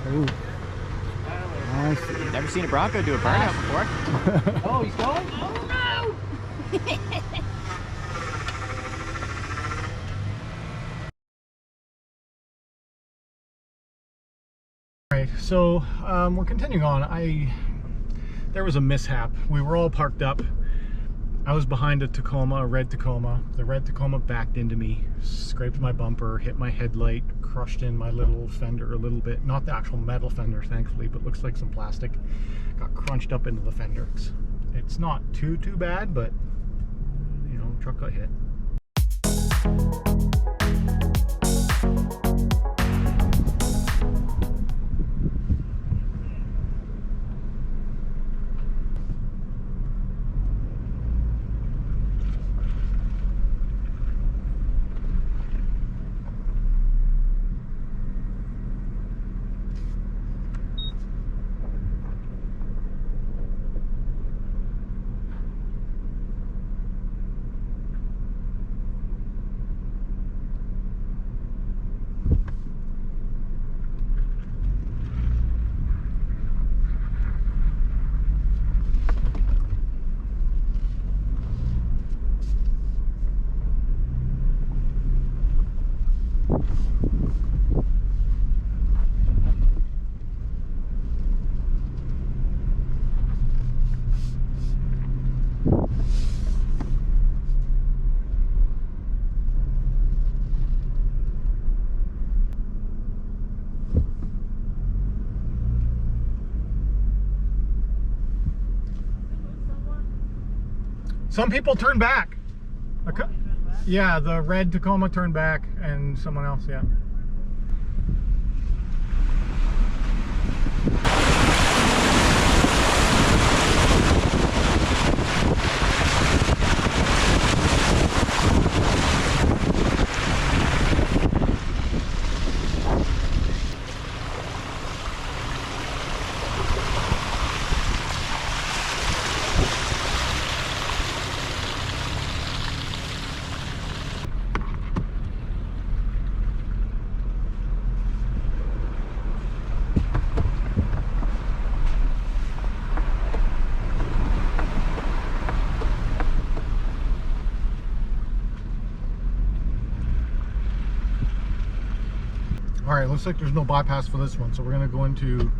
Ooh. Nice. Never seen a Bronco do a burnout before. Oh, he's going? Oh no! Alright, so we're continuing on. There was a mishap. We were all parked up. I was behind a Tacoma, a red Tacoma. The red Tacoma backed into me, scraped my bumper, hit my headlight, crushed in my little fender a little bit. Not the actual metal fender, thankfully, but looks like some plastic. Got crunched up into the fender. It's not too bad, but you know, truck got hit. Some people turn back. Yeah, the red Tacoma turned back, and someone else, yeah. All right, looks like there's no bypass for this one, so we're gonna go into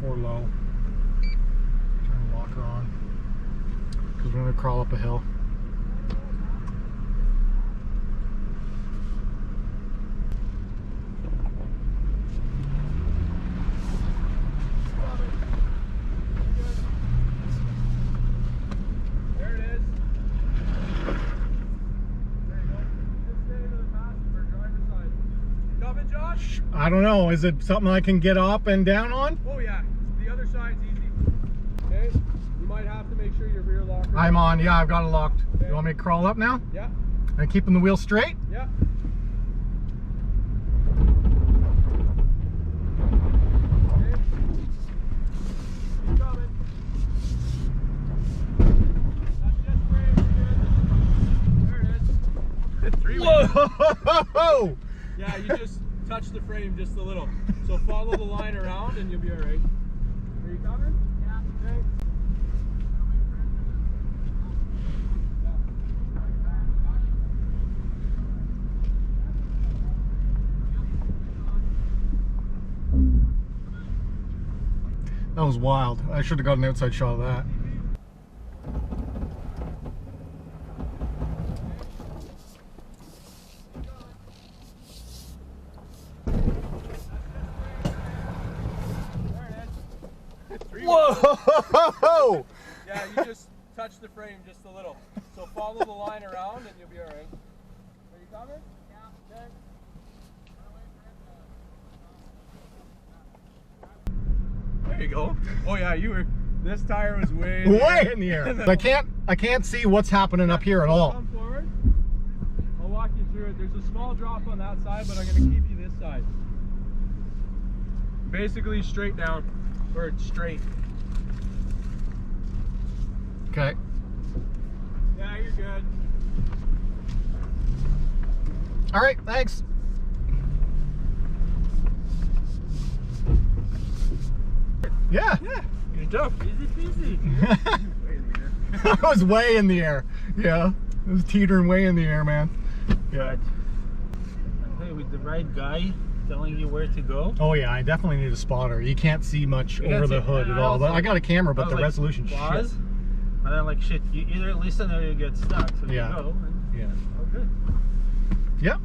4 low. Turn the locker on, because we're gonna crawl up a hill. I don't know, is it something I can get up and down on? Oh yeah, the other side's easy. Okay, you might have to make sure your rear locker. I'm on, yeah, I've got it locked. Okay. You want me to crawl up now? Yeah. And keeping the wheel straight? Yeah. Okay. Keep coming. That's just frame, there it is. Three-way. Whoa! Yeah, you just touch the frame just a little. So follow the line around and you'll be all right. Are you coming? Yeah. Okay. That was wild. I should have got an outside shot of that. Whoa! Yeah, you just touch the frame just a little. So follow the line around and you'll be all right. Are you coming? Yeah. Okay. There you go. Oh yeah, you were. This tire was way in the air. I can't see what's happening up here at all. Come forward. I'll walk you through it. There's a small drop on that side, but I'm going to keep you this side. Basically straight down, or straight. Okay. Yeah, you're good. All right, thanks. Yeah. Good job. Easy peasy. I was way in the air. Yeah. It was teetering way in the air, man. Yeah. Hey, with the right guy telling you where to go. Oh yeah, I definitely need a spotter. You can't see much You over can't the see- hood and at I all. But also- I got a camera, but the like, resolution pause, shit. And then like shit, you either listen or you get stuck. So Yeah. you go. And, Yeah. oh, good. Yep.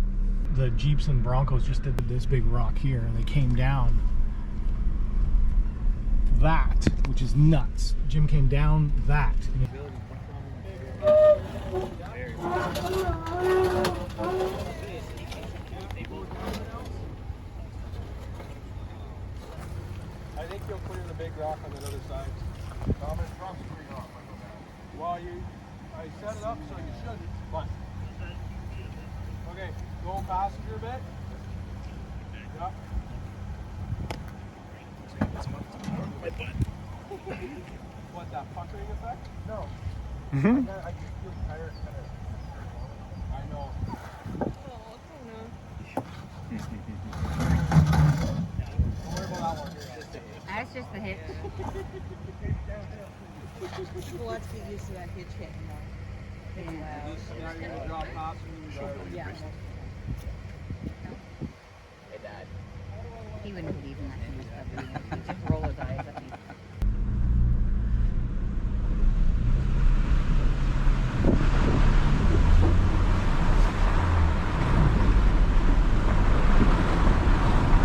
The Jeeps and Broncos just did this big rock here, and they came down that, which is nuts. Jim came down that. I think you'll clear the big rock on the other side. Well, I set it up so you shouldn't, but. Okay, go passenger a bit. Yep. What, that puckering effect? No. I just feel tired kind of. I know. Don't worry about that one. That's just the hitch. Well, let's get used to that hitch hitting though. Now you're gonna drop passenger. Yeah. Hey, Dad. He wouldn't believe in that kind of stuff. He'd just roll his eyes at me.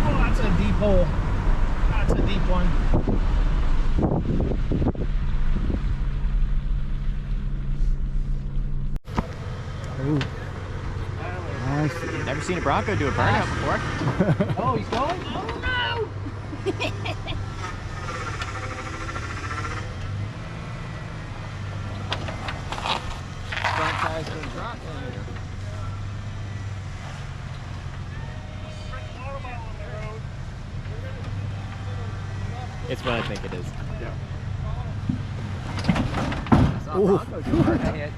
Oh, that's a deep hole. That's a deep one. Ooh. Nice. Never seen a Bronco do a burnout before. Oh, he's going? Oh no! Front tires being dropped. It's what I think it is. Ooh. Hit.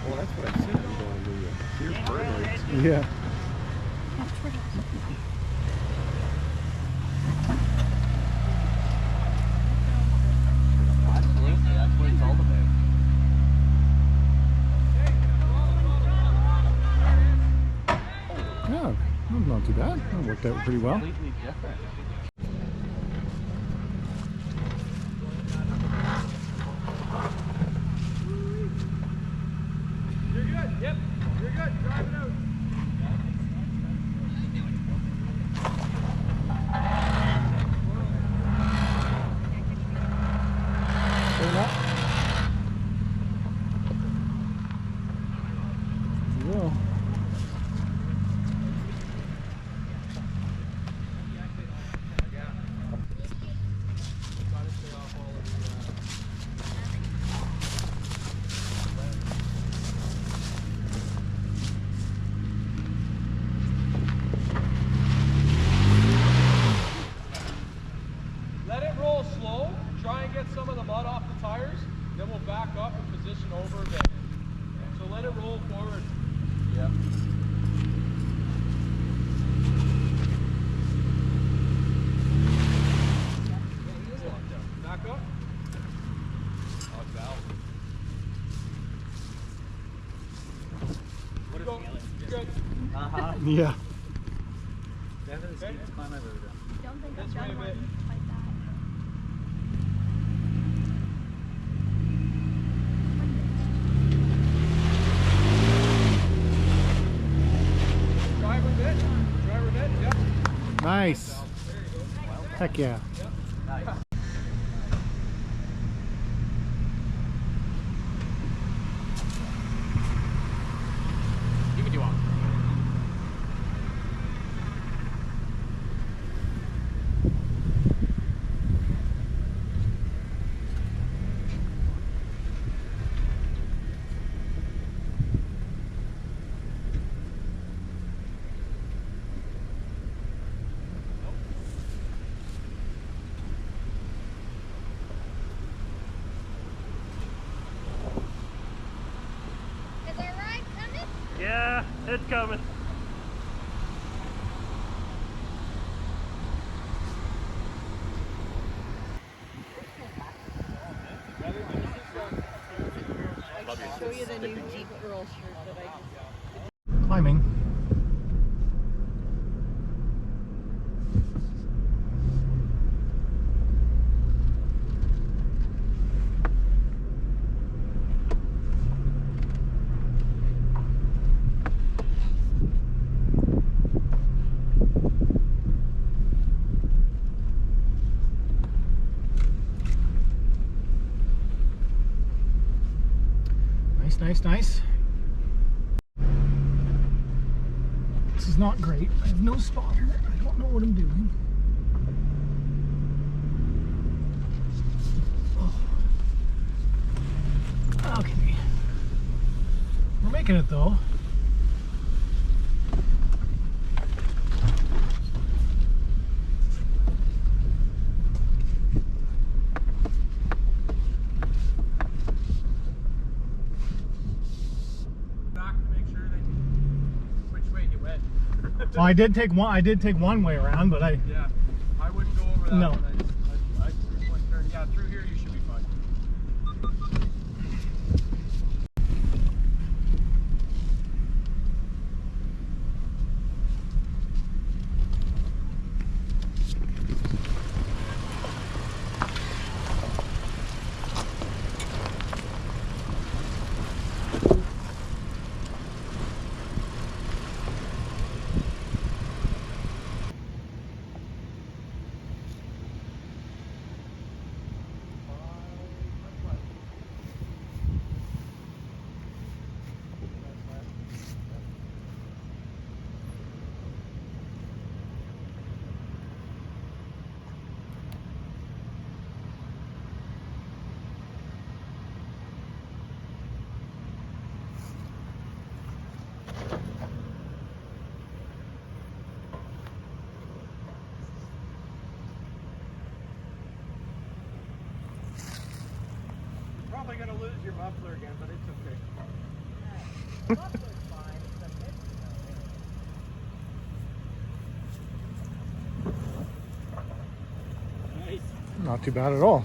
Well, that's what I said. I'm going to here's burnout. Yeah. Absolutely, that's what it's all about. Yeah, that's not too bad. That worked out pretty well. Completely different. You're good. Yep. You're good. Drive it out. Yeah. Let it roll slow. Try and get some of the mud off the tires. Then we'll back up and position over a bit. So let it roll forward. Yep. Back up. Oh, it's valve. What go. You're good. Uh-huh. Yeah. Definitely the steepest climb I've ever done. Don't think This I've way a done bit. one like that. Driver bit. Driver bit. Yep. Nice. Heck yeah. You can do all. Is our ride coming? Yeah, it's coming. show you the new Stick. Jeep Girl shirt that I just Climbing. Nice, nice. This is not great. I have no spotter. I don't know what I'm doing. Oh. Okay. We're making it though. Well, I did take one way around, but Yeah, I wouldn't go over that No. one. I just went turn. Yeah, through here you should be fine. Probably gonna lose your muffler again, but it's okay. not too bad at all.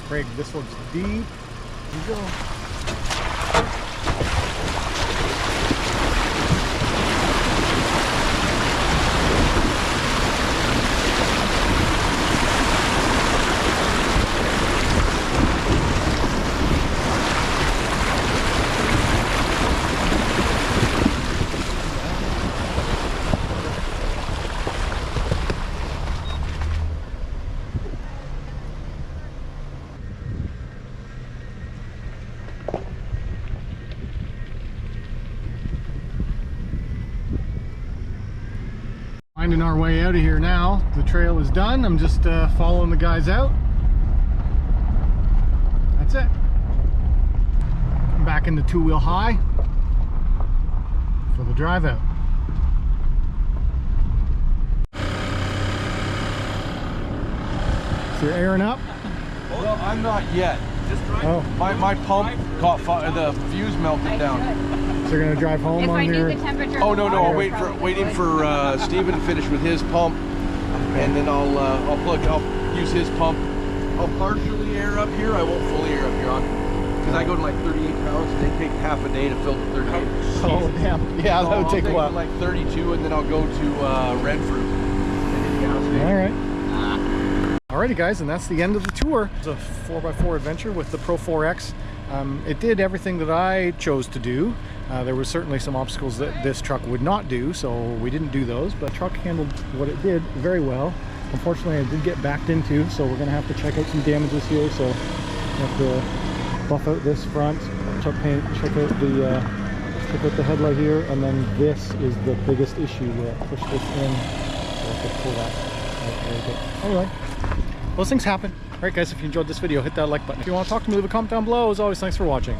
Craig, this looks deep. Here you go. Finding our way out of here now. The trail is done. I'm just following the guys out. That's it. I'm back in the two-wheel high for the drive out. So you're airing up? Well, I'm not yet. Oh, My pump caught fire. The fuse melted down. so you're gonna drive home If I on knew your... the temperature. Oh no, of the no! water I'll probably waiting for would. Steven to finish with his pump, and then I'll use his pump. I'll partially air up here. I won't fully air up here because I go to like 38 pounds. And they take half a day to fill the 38. Oh, damn. Yeah, that would take a while. Like 32, and then I'll go to Redford. All right. Alrighty guys, and that's the end of the tour. It's a 4x4 adventure with the Pro-4X. It did everything that I chose to do. There were certainly some obstacles that this truck would not do, so we didn't do those, but the truck handled what it did very well. Unfortunately, I did get backed into, so we're going to have to check out some damages here. So we have to buff out this front, check out the headlight here, and then this is the biggest issue where I push this in, so I could pull that out there. But anyway, those things happen. Alright guys, if you enjoyed this video, hit that like button. If you want to talk to me, leave a comment down below. As always, thanks for watching.